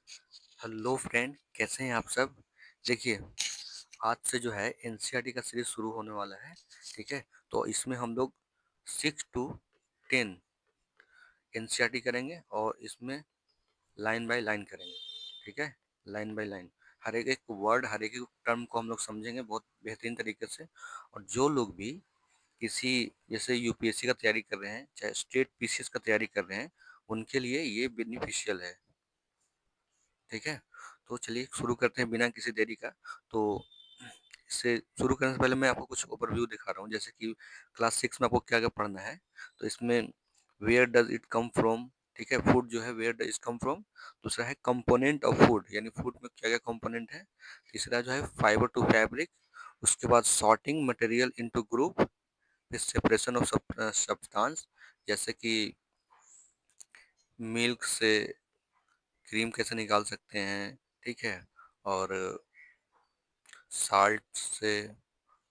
Hello friend, कैसे हैं आप सब। देखिए, आज से जो है एनसीईआरटी का सीरीज शुरू होने वाला है। ठीक है, तो इसमें हम लोग 6 to 10 एनसीईआरटी करेंगे और इसमें लाइन बाय लाइन करेंगे। ठीक है, लाइन बाय लाइन हर एक एक वर्ड, हर एक एक टर्म को हम लोग समझेंगे बहुत बेहतरीन तरीके से। और जो लोग भी किसी जैसे यूपीएससी का तैयारी कर रहे हैं, चाहे स्टेट पीसीएस का तैयारी कर रहे हैं, उनके लिए ये बेनिफिशियल है। ठीक है, तो चलिए शुरू करते हैं बिना किसी देरी का। तो इससे शुरू करने से पहले मैं आपको कुछ ओवरव्यू दिखा रहा हूँ, जैसे कि क्लास 6 में आपको क्या क्या पढ़ना है। तो इसमें where does it come from. ठीक है, फूड जो है where does it come from. दूसरा है कंपोनेंट ऑफ फूड, यानी फूड में क्या क्या कंपोनेंट है। तीसरा जो है फाइबर टू फैब्रिक। उसके बाद सॉर्टिंग मटेरियल इनटू ग्रुप। फिर सेपरेशन ऑफ सब्सटेंस, जैसे कि मिल्क से क्रीम कैसे निकाल सकते हैं। ठीक है, और साल्ट से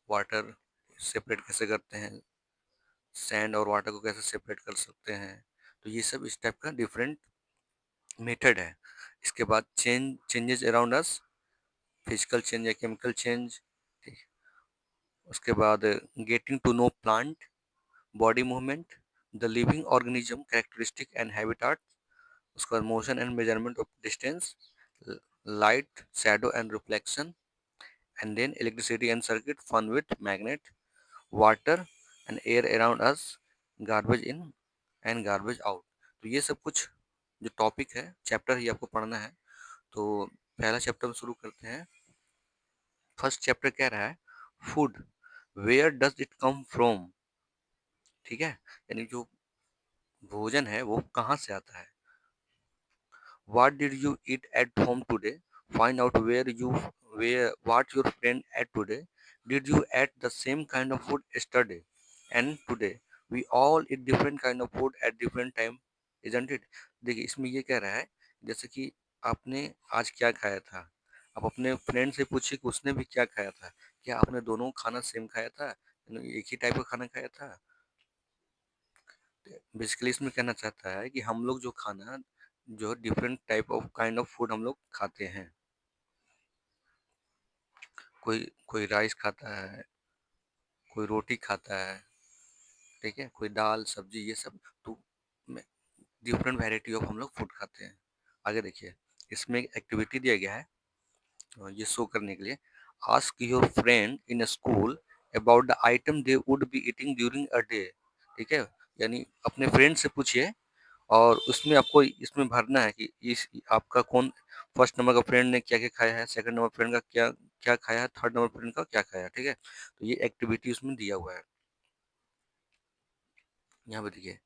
वाटर सेपरेट कैसे करते हैं, सैंड और वाटर को कैसे सेपरेट कर सकते हैं। तो ये सब इस टाइप का डिफरेंट मेथड है। इसके बाद changes around us, physical change या केमिकल चेंज। ठीक, उसके बाद getting to know plant, body movement, the living organism characteristic and habitat. उसके बाद motion and measurement of distance, light shadow and reflection, and then electricity and circuit, fun with magnet, water and air around us, garbage in and garbage out. तो ये सब कुछ जो topic है, chapter ही आपको पढ़ना है। तो पहला चैप्टर में शुरू करते हैं। फर्स्ट चैप्टर कह रहा है food, where does it come from. ठीक है, यानी जो भोजन है वो कहाँ से आता है। What did you eat at home today? Find out where what your friend ate today. Did you eat the same kind of food yesterday and today? We all eat different kind of food at different time, isn't it? देखिए, इसमें ये कह रहा है जैसे कि आपने आज क्या खाया था। आप अपने फ्रेंड से पूछिए कि उसने भी क्या खाया था। क्या आपने दोनों खाना सेम खाया था, एक ही टाइप का खाना खाया था। बेसिकली इसमें कहना चाहता है कि हम लोग जो खाना, जो different type of kind of food हम लोग खाते हैं। कोई कोई राइस खाता है, कोई रोटी खाता है। ठीक है, कोई दाल सब्जी ये सब। तो डिफरेंट वैरायटी ऑफ हम लोग फूड खाते हैं। आगे देखिए, इसमें एक एक्टिविटी दिया गया है ये शो करने के लिए। Ask your friend in school about the item they would be eating during a day. ठीक है, यानी अपने फ्रेंड से पूछिए और उसमें आपको इसमें भरना है कि इस आपका कौन फर्स्ट नंबर का फ्रेंड ने क्या क्या खाया है, सेकंड नंबर फ्रेंड का क्या क्या खाया है, थर्ड नंबर फ्रेंड का क्या खाया है। ठीक है, तो ये एक्टिविटी उसमें दिया हुआ है। यहाँ पे देखिए,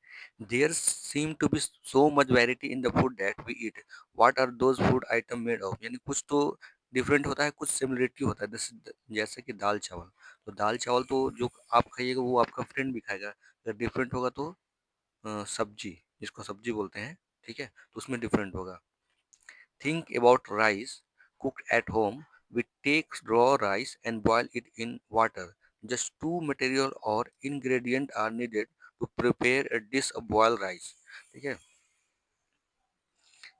there seem to be so much variety in the food that we eat, what are those food item made of. यानी कुछ तो डिफरेंट होता है, कुछ सिमिलरिटी होता है। जैसे कि दाल चावल, तो दाल चावल तो जो आप खाइएगा वो आपका फ्रेंड भी खाएगा। अगर डिफरेंट होगा तो सब्जी, जिसको सब्जी बोलते हैं, ठीक है, तो उसमें डिफरेंट होगा। Think about rice cooked at home. We take raw rice and boil it in water. Just two material or ingredient are needed to prepare a dish of boiled rice. ठीक है,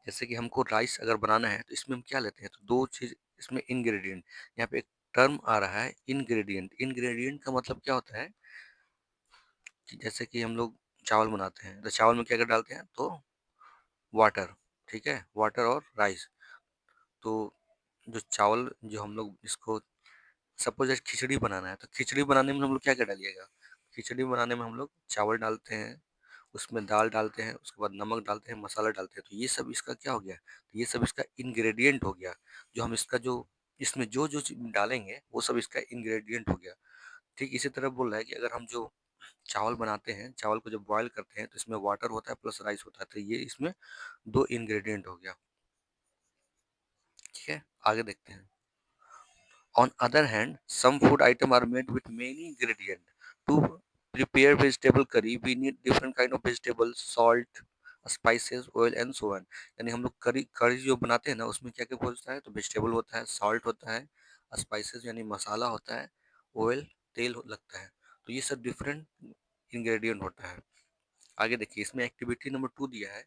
जैसे कि हमको राइस अगर बनाना है तो इसमें हम क्या लेते हैं, तो दो चीज इसमें इंग्रेडिएंट। यहाँ पे एक टर्म आ रहा है इंग्रेडिएंट। इंग्रेडिएंट का मतलब क्या होता है कि जैसे कि हम लोग चावल बनाते हैं तो चावल में क्या क्या डालते हैं, तो वाटर। ठीक है, वाटर और राइस। तो जो चावल जो हम लोग इसको सपोज खिचड़ी बनाना है, तो खिचड़ी बनाने में हम लोग क्या क्या डालिएगा। खिचड़ी बनाने में हम लोग चावल डालते हैं, उसमें दाल डालते हैं, उसके बाद नमक डालते हैं, मसाला डालते हैं। तो ये सब इसका क्या हो गया, तो ये सब इसका इंग्रेडिएंट हो गया। जो हम इसका जो इसमें जो जो चीज़ डालेंगे वो सब इसका इंग्रेडिएंट हो गया। ठीक इसी तरह बोल रहा है कि अगर हम जो चावल बनाते हैं, चावल को जब बॉयल करते हैं तो इसमें वाटर होता है प्लस राइस होता है, तो ये इसमें दो इंग्रेडिएंट हो गया। ठीक है, आगे देखते हैं। On other hand, some food items are made with many ingredients. To prepare vegetable curry, we need different kind of vegetables, salt, spices, oil and so on. यानी हम लोग करी करी जो बनाते हैं ना, उसमें क्या क्या होता है, तो वेजिटेबल होता है, सॉल्ट होता है, स्पाइसेस यानी मसाला होता है, ऑयल तेल लगता है। तो ये सब डिफरेंट इंग्रेडिएंट होता है। आगे देखिए, इसमें एक्टिविटी नंबर 2 दिया है।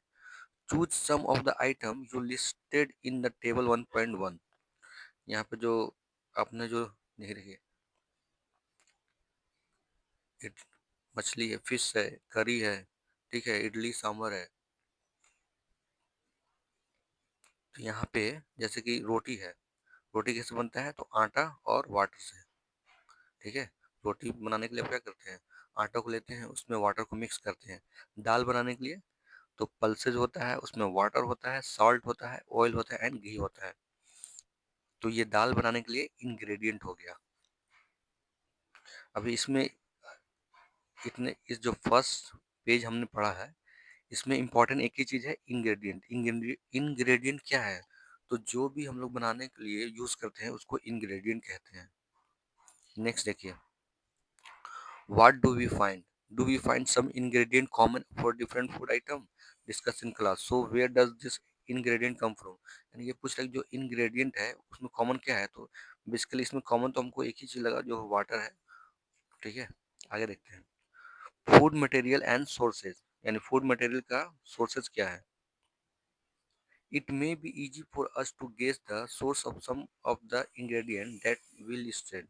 Choose some of the item you listed in the table 1.1। यहाँ पे जो आपने जो नहीं रखी मछली है, फिश है, करी है, ठीक है, इडली सांभर है। तो यहाँ पे जैसे कि रोटी है, रोटी कैसे बनता है, तो आटा और वाटर से, ठीक है। रोटी बनाने के लिए आप क्या करते हैं, आटा को लेते हैं, उसमें वाटर को मिक्स करते हैं। दाल बनाने के लिए तो पल्सेज होता है, उसमें वाटर होता है, सॉल्ट होता है, ऑयल होता है एंड घी होता है। तो ये दाल बनाने के लिए इंग्रेडिएंट हो गया। अभी इसमें इतने इस जो फर्स्ट पेज हमने पढ़ा है, इसमें इंपॉर्टेंट एक ही चीज है, इंग्रेडिएंट। इंग्रेडिएंट क्या है, तो जो भी हम लोग बनाने के लिए यूज करते हैं उसको इंग्रेडिएंट कहते हैं। नेक्स्ट देखिए, what do we find, do we find some ingredient common for different food item, discuss in class, so where does this ingredient come from. यानी ये पूछ रहा है जो ingredient है उसमें कॉमन क्या है, तो बेसिकली इसमें कॉमन तो हमको एक ही चीज लगा जो वाटर है, ठीक है। आगे देखते हैं, फूड मटेरियल एंड सोर्सेज, यानी फूड मटेरियल का सोर्सेज क्या है। It may be easy for us to guess the source of some of the ingredient that we listed।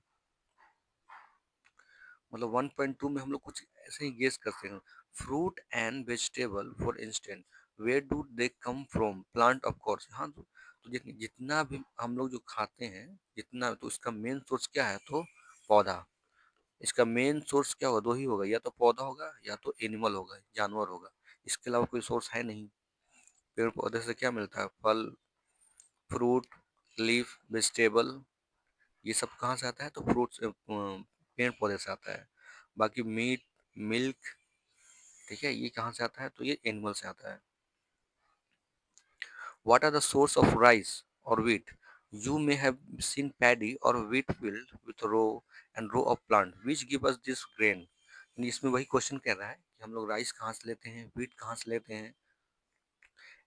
मतलब 1.2 में हम लोग कुछ ऐसे ही गेस करते हैं। Fruit and vegetable for instant, where do they come from, plant of course. हाँ, तो जितना भी हम लोग जो खाते हैं, जितना, तो इसका मेन सोर्स क्या है, तो पौधा। इसका मेन सोर्स क्या होगा, दो ही होगा, या तो पौधा होगा या तो एनिमल होगा, जानवर होगा। इसके अलावा कोई सोर्स है नहीं। पेड़ पौधे से क्या मिलता है, फल, फ्रूट, लीफ, वेजिटेबल, ये सब कहाँ से आता है, तो फ्रूट से, पेड़ पौधे से आता है। बाकी मीट, मिल्क, ठीक है, ये कहाँ से आता है, तो ये एनिमल से आता है। What are the source of rice or wheat, you may have seen paddy or wheat field with row and row of plant which give us this grain. इसमें वही क्वेश्चन कह रहा है कि हम लोग राइस कहाँ से लेते हैं, व्हीट कहाँ से लेते हैं।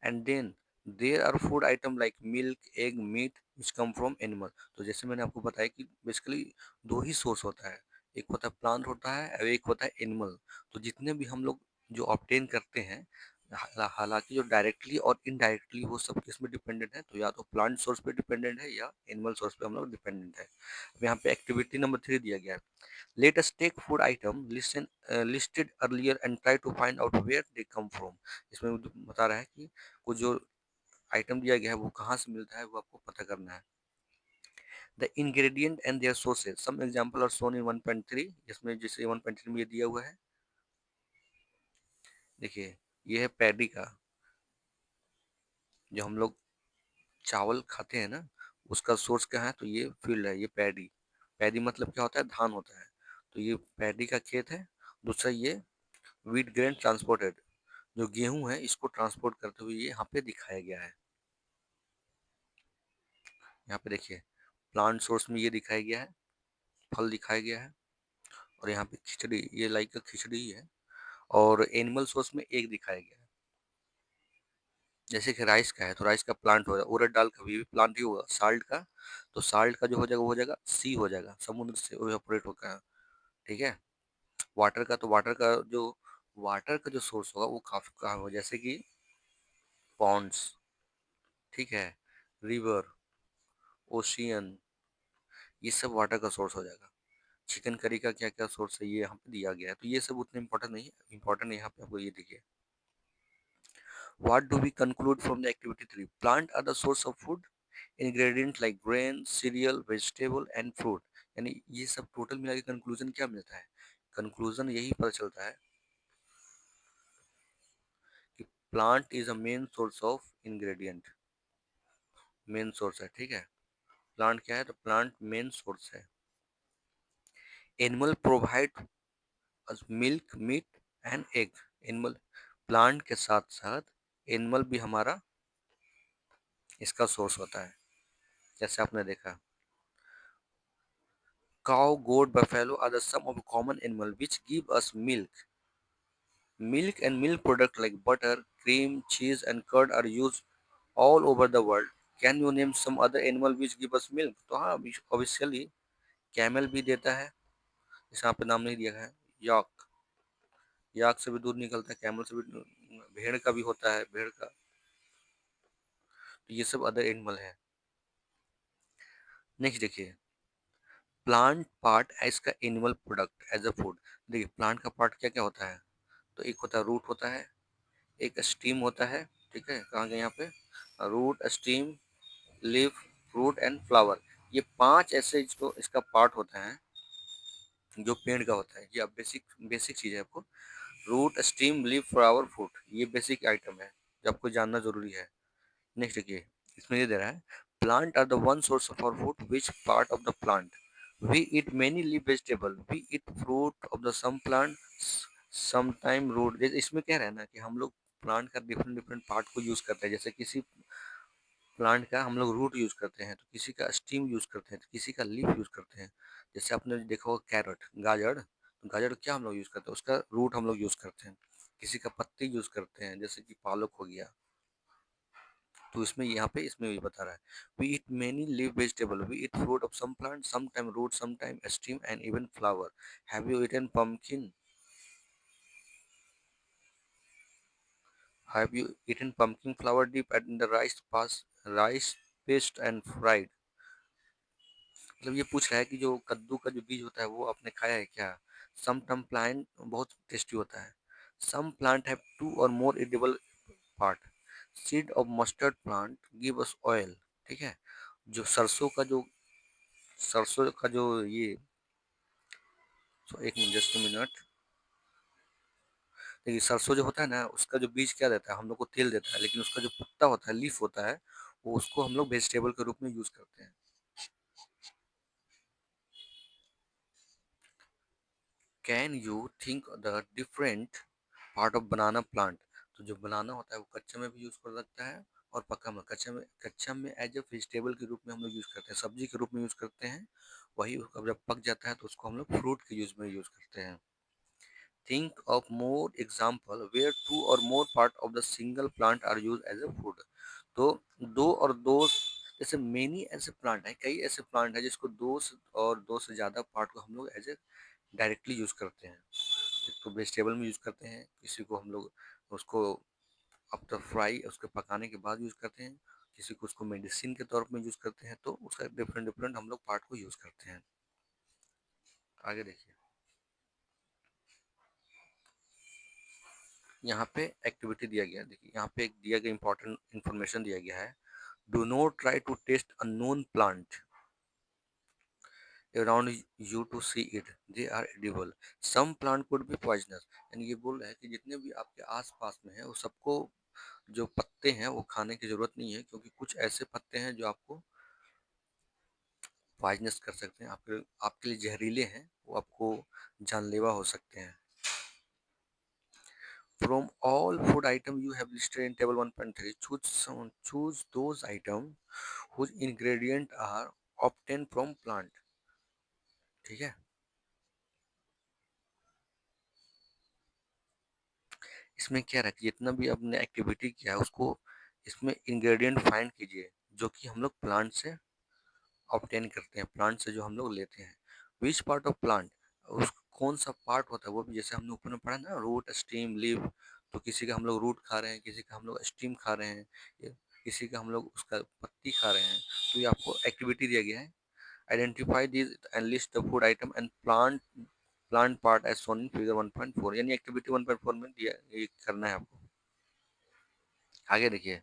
And then there are food item like milk, egg, meat which come from animal. तो जैसे मैंने आपको बताया कि बेसिकली दो ही सोर्स होता है, एक होता है प्लांट होता है और एक होता है एनिमल। तो जितने भी हम लोग जो ऑब्टेन करते हैं, हालांकि जो डायरेक्टली और इनडायरेक्टली वो सब किस में डिपेंडेंट है, तो या तो प्लांट सोर्स पे डिपेंडेंट है या एनिमल सोर्स पे हम लोग डिपेंडेंट है। अब यहाँ पे एक्टिविटी नंबर 3 दिया गया है, let us take food item listed earlier and try to find out where they come from। इसमें वो बता रहा है कि वो जो आइटम दिया गया है वो कहाँ से मिलता है, वो आपको पता करना है। The ingredient and their sources, some example are shown in 1.3, जिसमें जैसे 1.3 में ये दिया हुआ है। देखिए, ये है पैडी का, जो हम लोग चावल खाते हैं ना, उसका सोर्स क्या है, तो ये फील्ड है, ये पैडी। पैडी मतलब क्या होता है, धान होता है। तो ये पैडी का खेत है। दूसरा ये व्हीट ग्रेन ट्रांसपोर्टेड, जो गेहूं है इसको ट्रांसपोर्ट करते हुए ये यहाँ पे दिखाया गया है। यहाँ पे देखिए, प्लांट सोर्स में ये दिखाया गया है, फल दिखाया गया है, और यहाँ पे खिचड़ी, ये लाइक का खिचड़ी ही है। और एनिमल सोर्स में एक दिखाया गया है। जैसे कि राइस का है तो राइस का प्लांट होगा, उड़द दाल का भी प्लांट ही होगा। साल्ट का, तो साल्ट का जो हो जाएगा वो हो जाएगा सी हो जाएगा, समुद्र से इवेपोरेट होकर, ठीक है। वाटर का, तो वाटर का जो सोर्स होगा वो काफी कहाँ होगा, जैसे कि पॉन्ड्स, ठीक है, रिवर, ओशियन, ये सब वाटर का सोर्स हो जाएगा। चिकन करी का क्या क्या सोर्स है ये यहाँ पे दिया गया है, तो ये सब उतना इंपॉर्टेंट नहीं है। इंपॉर्टेंट यहाँ पे आपको ये देखिए, what do we conclude from the activity 3, plant are the source of food, ingredient like grain, cereal, vegetable and fruit. यानी ये सब टोटल मिला के कंक्लूजन क्या मिलता है, कंक्लूजन यही पता चलता है कि plant is a main source of ingredient, main source है, ठीक है। प्लांट क्या है, तो प्लांट मेन सोर्स है। Animal provide milk, meat and egg. Animal, plant के साथ साथ एनिमल भी हमारा इसका सोर्स होता है। जैसे आपने देखा, cow, goat, buffalo are the some of common animal which give us milk. Milk and milk product like butter, cream, cheese and curd are used all over the world. Can you name some other animal which give us milk. तो हाँ, obviously camel भी देता है, इस यहाँ पे नाम नहीं दिया है। याक, याक से भी दूध निकलता है, कैमल से भी, भेड़ का भी होता है, भेड़ का। तो ये सब अदर एनिमल है। नेक्स्ट देखिए, प्लांट पार्ट एज का animal product as a food. देखिए प्लांट का पार्ट क्या क्या होता है, तो एक होता है रूट होता है, एक स्टीम होता है, ठीक है, कहाँ गए यहाँ पे, root, stem, leaf, fruit and flower. ये पांच ऐसे इसको इसका पार्ट होता है जो पेड़ का होता है। ये अब बेसिक बेसिक चीज़ है आपको, root, stem, leaf, flower, fruit, ये बेसिक आइटम है जो आपको जानना जरूरी है। नेक्स्ट देखिए, इसमें ये दे रहा है, plant are the one source of our food, which part of the plant we eat many leaf vegetable, we eat fruit of the some plant, some time root. इसमें क्या है ना कि हम लोग प्लांट का डिफरेंट डिफरेंट पार्ट को use करते हैं। जैसे किसी प्लांट का हम लोग रूट यूज करते हैं, तो किसी का स्टीम यूज करते हैं, तो किसी का लीफ यूज करते हैं। जैसे आपने देखा होगा कैरेट, गाजर, तो गाजर क्या हम लोग यूज करते हैं, उसका रूट हम लोग यूज करते हैं। किसी का पत्ती यूज करते हैं, जैसे कि पालक हो गया। तो इसमें यहाँ पे इसमें भी बता रहा है, we eat many leaf vegetable, we eat fruit of some plant, some time root, some time stem and even flower. Have you eaten pumpkin, have you eaten pumpkin flower dip and the rice paste and fried. मतलब ये पूछ रहा है कि जो कद्दू का जो बीज होता है वो आपने खाया है क्या। सम टम प्लांट बहुत टेस्टी होता है, some plant have two or more edible part, seed of mustard plant give us oil. ठीक है, जो सरसों का जो ये, सो एक मिनट, जस्ट मिनट। देखिए सरसों जो होता है ना, उसका जो बीज क्या देता है, हम लोग को तेल देता है, लेकिन उसका जो पत्ता होता है, लीफ होता है, वो उसको हम लोग वेजिटेबल के रूप में यूज करते हैं। Can you think the different part of banana plant. तो जो बनाना होता है वो कच्चे में भी यूज कर सकता है और पक्का में। कच्चा में एज ए वेजिटेबल के रूप में हम लोग यूज करते हैं, सब्जी के रूप में यूज करते हैं। वही उसका जब पक जाता है तो उसको हम लोग फ्रूट के यूज में यूज करते हैं। Think of more example where two or more part of the single plant are use as a food. तो दो, जैसे मेनी ऐसे प्लांट है, कई ऐसे प्लांट है जिसको और दो से ज्यादा पार्ट को हम लोग एज ए डायरेक्टली यूज करते हैं। एक तो वेजिटेबल में यूज करते हैं, किसी को हम लोग उसको आफ्टर फ्राई उसके पकाने के बाद यूज करते हैं, किसी को उसको मेडिसिन के तौर पर यूज करते हैं। तो उसका डिफरेंट डिफरेंट हम लोग पार्ट को यूज करते हैं। आगे देखिए, यहाँ पे एक्टिविटी दिया गया है। देखिए यहाँ पे एक दिया गया इंपॉर्टेंट इन्फॉर्मेशन दिया गया है, do not try to taste a known plant around you to see it, they are edible, some plant could be poisonous। यानी ये बोल रहा है कि जितने भी आपके आसपास में है वो सबको, जो पत्ते हैं वो खाने की जरूरत नहीं है, क्योंकि कुछ ऐसे पत्ते हैं जो आपको पॉइजनस कर सकते हैं, आपके आपके लिए जहरीले हैं, वो आपको जानलेवा हो सकते हैं। From all food item you have listed in table 1.3, choose those item whose ingredient are obtained from plant। ठीक है, इसमें क्या रखिए, जितना भी आपने एक्टिविटी किया है उसको इसमें इंग्रेडिएंट फाइंड कीजिए जो कि हम लोग प्लांट से ऑब्टेन करते हैं, प्लांट से जो हम लोग लेते हैं। विच पार्ट ऑफ प्लांट, उस कौन सा पार्ट होता है वो भी, जैसे हमने ऊपर में पढ़ा ना, रूट, स्टीम, लीव। तो किसी का हम लोग रूट खा रहे हैं, किसी का हम लोग स्टीम खा रहे हैं, किसी का हम लोग उसका पत्ती खा रहे हैं। तो ये आपको एक्टिविटी दिया गया है, identify this and list the food item and plant part as shown in figure 1.4। यानी एक्टिविटी 1.4 में दिया ये करना है आपको। आगे देखिए,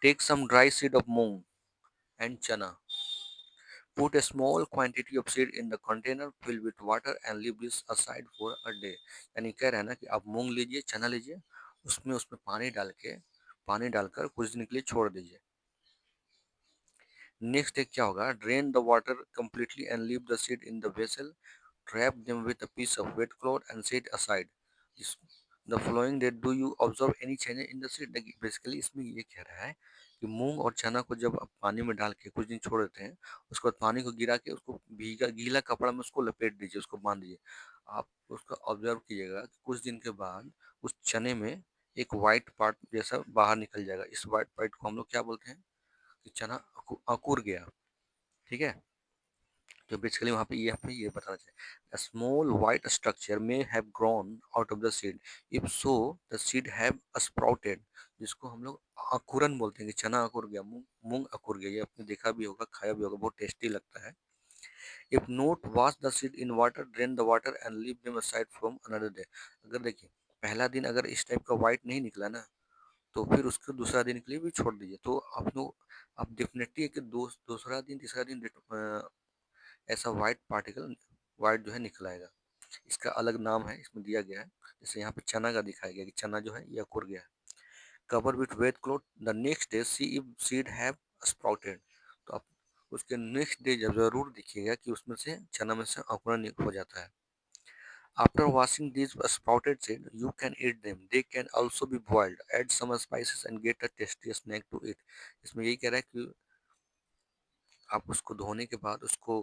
take some dry seed of moong and chana, put a small quantity of seed in the container, fill with water and leave this aside for a day। यानी कह रहा है ना कि आप मूंग लीजिए, चना लीजिए, उसमें पानी डालकर कुछ दिन के लिए छोड़ दीजिए। नेक्स्ट डे क्या होगा, drain the water completely and leave the seed in the vessel, wrap them with a piece of wet cloth and set aside। इस the following day do you observe any change in the seed. Basically इसमें ये कह रहा है कि मूंग और चना को जब आप पानी में डाल के कुछ दिन छोड़ देते हैं, उसके बाद पानी को गिरा के उसको भीगा गीला कपड़ा में उसको लपेट दीजिए, उसको बांध दीजिए। आप उसको ऑब्जर्व कीजिएगा कि कुछ दिन के बाद उस चने में एक वाइट पार्ट जैसा बाहर निकल जाएगा। इस वाइट पार्ट को हम लोग क्या बोलते हैं, कि चना अकुर गया। ठीक है, तो बेसिकली वहाँ पे ये हमें ये बताना चाहिए, a small white structure may have grown out of the seed, if so the seed have sprouted, जिसको हम लोग अंकुरन बोलते हैं कि चना अंकुर गया, मूंग मूंग अंकुर गया, ये आपने देखा भी होगा, खाया भी होगा, बहुत टेस्टी लगता है। if not wash the seed in water, drain the water and leave them aside from another day, अगर देखिए पहला दिन अगर इस टाइप का व्हाइट नहीं निकला ना, तो फिर उसको दूसरा दिन के लिए भी छोड़ दीजिए, तो आप लोग आप डेफिनेटली कि दूसरा दिन तीसरा दिन ऐसा वाइट पार्टिकल वाइट जो है निकल आएगा। इसका अलग नाम है, इसमें दिया गया है, जैसे यहाँ पे चना का दिखाया गया कि चना जो है ये अकुर गया है। Cover with wet cloth the next day see if seed have sprouted, तो आप उसके नेक्स्ट डे जब जरूर देखिएगा कि उसमें से चना में से अंकुरन हो जाता है। After washing these sprouted seed, you can eat them. They can also be boiled. Add some spices and get a tasty snack to eat. इसमें यही कह रहा है कि आप उसको धोने के बाद उसको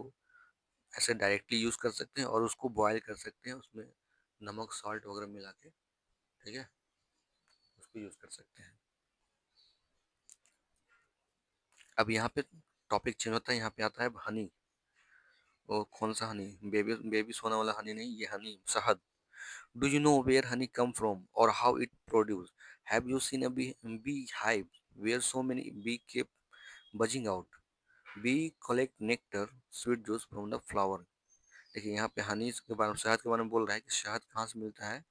ऐसे डायरेक्टली यूज़ कर सकते हैं और उसको बॉयल कर सकते हैं, उसमें नमक सॉल्ट वगैरह मिला के, ठीक है, उसको यूज़ कर सकते हैं। अब यहाँ पे टॉपिक चेंज होता है, यहाँ पे आता है हनी। और कौन सा हनी? बेबी बेबी सोना वाला हनी नहीं, ये हनी शहद। Do you know where honey come from or how it produce? Have you seen a bee hive where so many bee keep buzzing out? Bee collect nectar, sweet juice from the flower. देखिए यहाँ पे हनी के बारे में, शहद के बारे में बोल रहा है कि शहद कहाँ से मिलता है।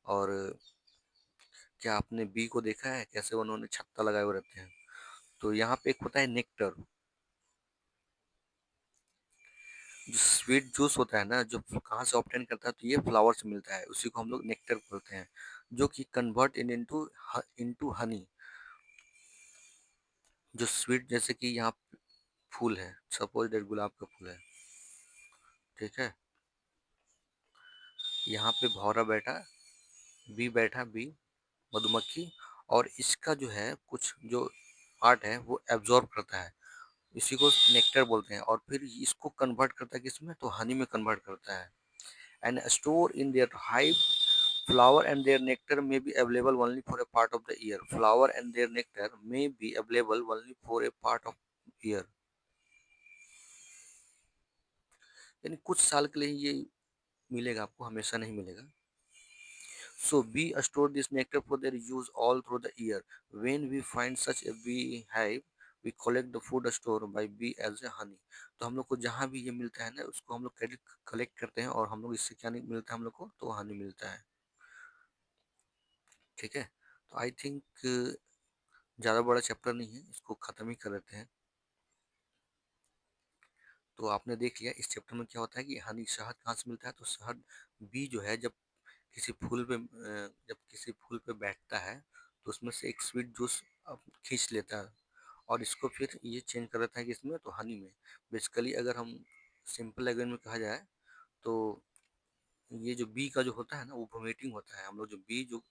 और क्या आपने बी को देखा है कैसे उन्होंने छत्ता लगाए हुए रहते हैं? तो यहाँ पे एक होता है नेक्टर, जो स्वीट जूस होता है ना, जो कहाँ से ऑब्टेन करता है, तो ये फ्लावर से मिलता है, उसी को हम लोग नेक्टर बोलते हैं, जो कि कन्वर्ट इनटू हनी। जो स्वीट, जैसे कि यहाँ फूल है, सपोज दैट गुलाब का फूल है, ठीक है, यहाँ पे भौरा बैठा, बी मधुमक्खी, और इसका जो है कुछ जो पार्ट है वो एब्जॉर्ब करता है, इसी को नेक्टर बोलते हैं, और फिर इसको कन्वर्ट करता है किसमें, तो हनी में कन्वर्ट करता है। And store in their hive flower and their nectar may be available only for a part of the year. Flower and their nectar may be available only for a part of year. यानी कुछ साल के लिए ये मिलेगा आपको, हमेशा नहीं मिलेगा। So bee store this nectar for their use all through the year. When we find such a bee hive, we collect the food stored by bee as a honey. तो हम लोग को जहाँ भी ये मिलता है ना, उसको हम लोग कलेक्ट करते हैं, और हम लोग इससे क्या नहीं मिलता है हम लोग को, तो हनी मिलता है, ठीक है। तो आई थिंक ज़्यादा बड़ा चैप्टर नहीं है, इसको ख़त्म ही कर देते हैं। तो आपने देख लिया इस चैप्टर में क्या होता है कि हनी शहद कहाँ से मिलता है, तो शहद बी जो है जब जब किसी फूल पे बैठता है, तो उसमें से एक स्वीट जूस खींच लेता है, और इसको फिर ये चेंज कर देता है कि इसमें, तो हनी में। बेसिकली अगर हम सिंपल लैंग्वेज में कहा जाए, तो ये जो बी का जो होता है ना, वो वोमिटिंग होता है। हम लोग जो बी जो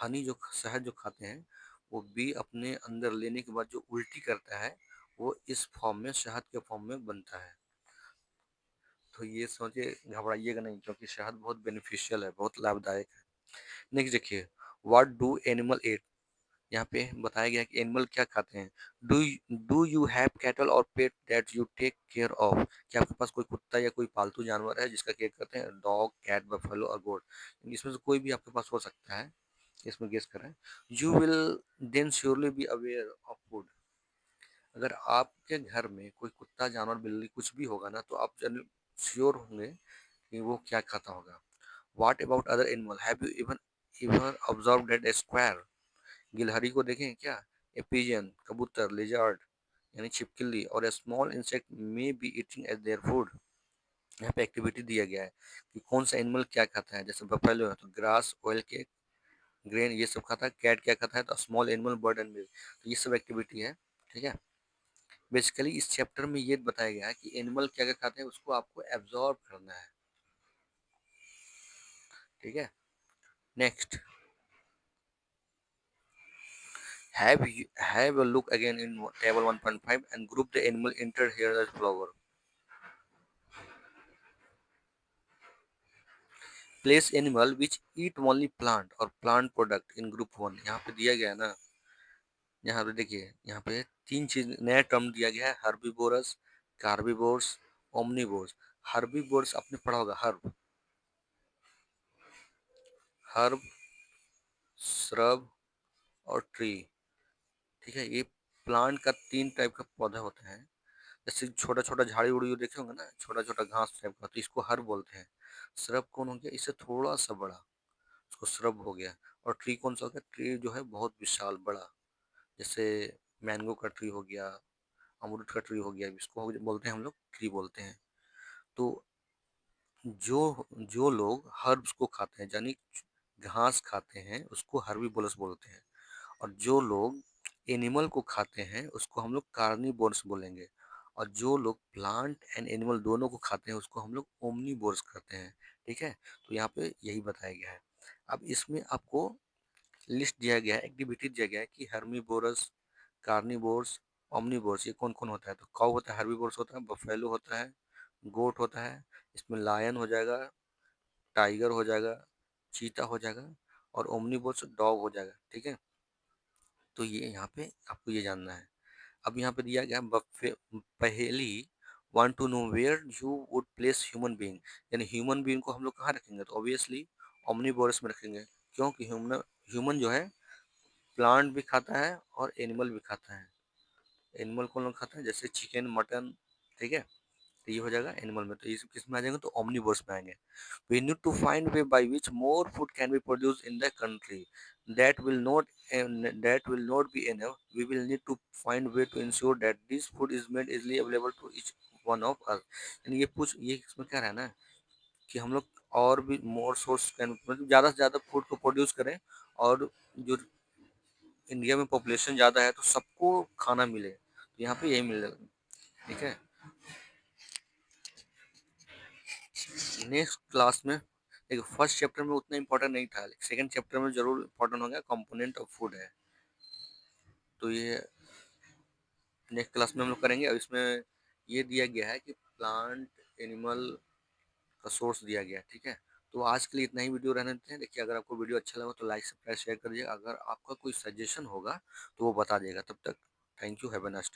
हनी जो शहद जो खाते हैं, वो बी अपने अंदर लेने के बाद जो उल्टी करता है, वो इस फॉर्म में, शहद के फॉर्म में बनता है। तो ये सोचे घबराइएगा नहीं, क्योंकि शहद बहुत बेनिफिशियल है, बहुत लाभदायक है। नेक्स्ट देखिए, व्हाट डू एनिमल एट? यहाँ पे बताया गया है कि एनिमल क्या खाते हैं। Do do you have cattle or pet that you take care of? क्या आपके पास कोई कुत्ता या कोई पालतू जानवर है जिसका केयर करते हैं? डॉग, कैट, बफेलो और गोट, इसमें से कोई भी आपके पास हो सकता है, इसमें गेस करें। You will then surely be aware of food. अगर आपके घर में कोई कुत्ता, जानवर, बिल्ली कुछ भी होगा ना, तो आप श्योर होंगे कि वो क्या खाता होगा। What about other animal? Have you even even observe that A square? गिलहरी को देखें क्या? ए पिजन, कबूतर, लिजर्ड यानी छिपकली, or a small insect may be eating as their food. यहाँ पे एक्टिविटी दिया गया है कि कौन सा एनिमल क्या खाता है। जैसे बफेलो है तो ग्रास, ऑयल केक, ग्रेन, ये सब खाता है। कैट क्या खाता है? तो small animal, bird and milk. तो ये सब एक्टिविटी है, ठीक है। बेसिकली इस चैप्टर में ये बताया गया है कि एनिमल क्या क्या खाते हैं, उसको आपको एब्जॉर्ब करना है, ठीक है। Next, have a look again in table 1.5 and group the animal entered here as flower. Place animal which eat only plant or plant product in group 1। यहाँ पे दिया गया है ना, यहाँ पे देखिए, यहाँ पे तीन चीज नया टर्म दिया गया है, हर्बिवोरस, कार्बिवोर्स, ओमनिवोर्स। हर्बीवोर्स आपने पढ़ा होगा, हर्ब, हर्ब, श्रब और ट्री। ठीक है, ये प्लांट का 3 टाइप का पौधा होता है। जैसे छोटा छोटा झाड़ी उड़ी देखे होंगे ना, छोटा छोटा घास टाइप का, तो इसको हर्ब बोलते हैं। श्रब कौन हो गया, इससे थोड़ा सा बड़ा, उसको श्रब हो गया। और ट्री कौन सा हो गया, ट्री जो है बहुत विशाल बड़ा, जैसे मैंगो का ट्री हो गया, अमरूद का ट्री हो गया, इसको बोलते हैं हम लोग ट्री बोलते हैं। तो जो जो लोग हर्ब्स को खाते हैं, यानी घास खाते हैं, उसको हर्बीवोरस बोलते हैं। और जो लोग एनिमल को खाते हैं उसको हम लोग कार्निवोरस बोलेंगे। और जो लोग प्लांट एंड एनिमल दोनों को खाते हैं उसको हम लोग ओमनीवोरस कहते हैं। ठीक है, तो यहाँ पे यही बताया गया है। अब इसमें आपको लिस्ट दिया गया है, एक्टिविटी दिया गया है कि हर्बीवोरस, कार्निवोरस, ओमनीवोरस ये कौन कौन होता है। तो काऊ होता है, हर्बीवोरस होता है, बफेलो होता है, गोट होता है, इसमें लायन हो जाएगा, टाइगर हो जाएगा, चीता हो जाएगा, और ओमनीवोरस डॉग हो जाएगा। ठीक है, तो ये यहाँ पे आपको ये जानना है। अब यहाँ पे दिया गया पहेली, want to know where you would place human being, यानी ह्यूमन बीइंग को हम लोग कहाँ रखेंगे, तो ऑब्वियसली ओमनीवोरस में रखेंगे। क्योंकि ह्यूमन ह्यूमन जो है प्लांट भी खाता है और एनिमल भी खाता है। एनिमल कौन लोग खाता है, जैसे चिकन, मटन। ठीक है, तो ये हो जाएगा एनिमल में, तो ये सब किस में आ जाएंगे, तो ओमनीवोरस में आएंगे। We need to find way by which more food can be produced in the country. That will not that will not be enough. We will need to find way to ensure that this food is made easily available to each one of us. यानी ये इसमें क्या रहना है कि हम लोग और भी मोर सोर्स कैन, मतलब ज़्यादा से ज़्यादा फूड को प्रोड्यूस करें, और जो इंडिया में पॉपुलेशन ज़्यादा है तो सबको खाना मिले, तो यहाँ पे यही मिलेगा। ठीक है, नेक्स्ट क्लास में देखो, फर्स्ट चैप्टर में उतना इंपॉर्टेंट नहीं था, सेकंड चैप्टर में जरूर इंपॉर्टेंट हो गया, कंपोनेंट ऑफ फूड है। तो ये नेक्स्ट क्लास में हम लोग करेंगे। और इसमें ये दिया गया है कि प्लांट एनिमल का सोर्स दिया गया है। ठीक है, तो आज के लिए इतना ही वीडियो रहने देते हैं। देखिए, अगर आपको वीडियो अच्छा लगा तो लाइक सब्सक्राइब शेयर करिए। अगर आपका कोई सजेशन होगा तो वो बता दिएगा। तब तक thank you, have a nice day.